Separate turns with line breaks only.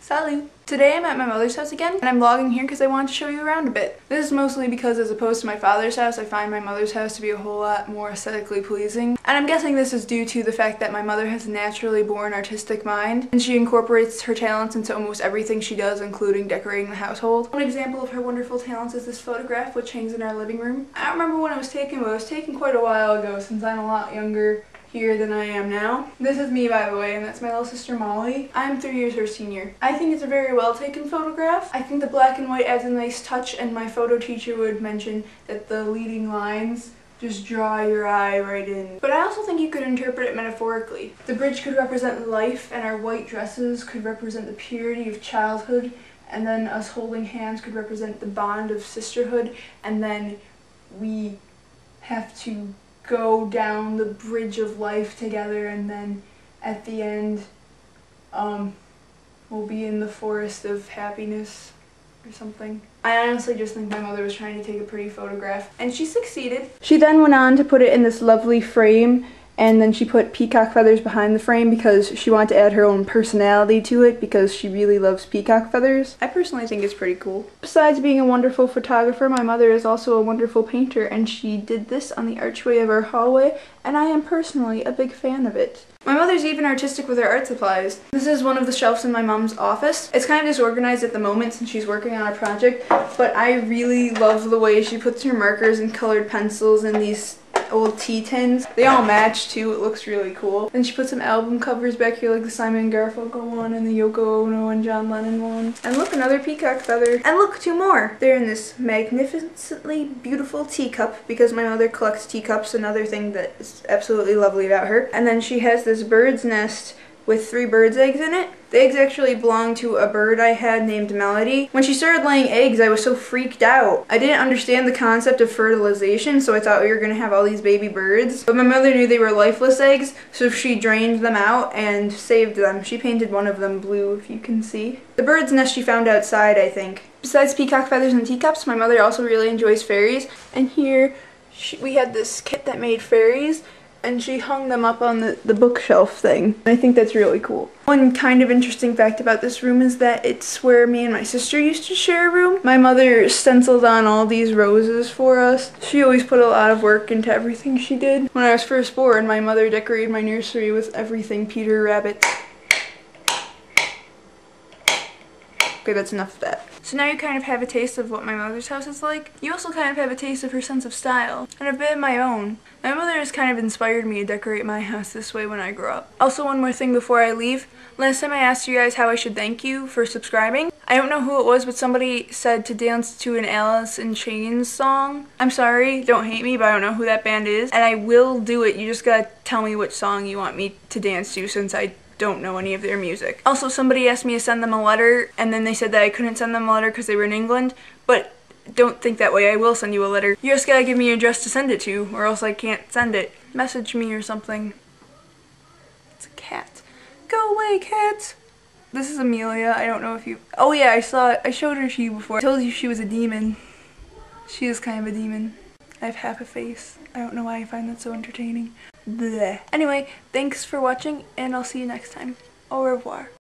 Salut! Today I'm at my mother's house again, and I'm vlogging here because I wanted to show you around a bit. This is mostly because as opposed to my father's house, I find my mother's house to be a whole lot more aesthetically pleasing. And I'm guessing this is due to the fact that my mother has a naturally born artistic mind, and she incorporates her talents into almost everything she does, including decorating the household. One example of her wonderful talents is this photograph, which hangs in our living room. I don't remember when it was taken, but it was taken quite a while ago since I'm a lot younger here than I am now. This is me, by the way, and that's my little sister Molly. I'm 3 years her senior. I think it's a very well taken photograph. I think the black and white adds a nice touch, and my photo teacher would mention that the leading lines just draw your eye right in. But I also think you could interpret it metaphorically. The bridge could represent life, and our white dresses could represent the purity of childhood, and then us holding hands could represent the bond of sisterhood, and then we have to go down the bridge of life together, and then at the end we'll be in the forest of happiness or something. I honestly just think my mother was trying to take a pretty photograph, and she succeeded. She then went on to put it in this lovely frame, and then she put peacock feathers behind the frame because she wanted to add her own personality to it because she really loves peacock feathers. I personally think it's pretty cool. Besides being a wonderful photographer, my mother is also a wonderful painter, and she did this on the archway of our hallway, and I am personally a big fan of it. My mother's even artistic with her art supplies. This is one of the shelves in my mom's office. It's kind of disorganized at the moment since she's working on a project, but I really love the way she puts her markers and colored pencils in these old tea tins. They all match too, it looks really cool. Then she put some album covers back here like the Simon & Garfunkel one and the Yoko Ono and John Lennon one. And look, another peacock feather. And look, two more! They're in this magnificently beautiful teacup because my mother collects teacups, another thing that is absolutely lovely about her. And then she has this bird's nest with 3 birds' eggs in it. The eggs actually belong to a bird I had named Melody. When she started laying eggs, I was so freaked out. I didn't understand the concept of fertilization, so I thought we were gonna have all these baby birds. But my mother knew they were lifeless eggs, so she drained them out and saved them. She painted one of them blue, if you can see. The bird's nest she found outside, I think. Besides peacock feathers and teacups, my mother also really enjoys fairies. And here, we had this kit that made fairies, and she hung them up on the bookshelf thing. I think that's really cool. One kind of interesting fact about this room is that it's where me and my sister used to share a room. My mother stenciled on all these roses for us. She always put a lot of work into everything she did. When I was first born, my mother decorated my nursery with everything Peter Rabbit. Okay, that's enough of that. So now you kind of have a taste of what my mother's house is like. You also kind of have a taste of her sense of style, and a bit of my own. My mother has kind of inspired me to decorate my house this way when I grow up. Also, one more thing before I leave. Last time I asked you guys how I should thank you for subscribing. I don't know who it was, but somebody said to dance to an Alice in Chains song. I'm sorry, don't hate me, but I don't know who that band is. And I will do it. You just gotta tell me which song you want me to dance to since I don't know any of their music. Also, somebody asked me to send them a letter, and then they said that I couldn't send them a letter because they were in England, but don't think that way. I will send you a letter. You just gotta give me your address to send it to, or else I can't send it. Message me or something. It's a cat. Go away, cat! This is Amelia. I don't know if you... Oh yeah, I showed her to you before. I told you she was a demon. She is kind of a demon. I have half a face. I don't know why I find that so entertaining. Bleh. Anyway, thanks for watching, and I'll see you next time. Au revoir.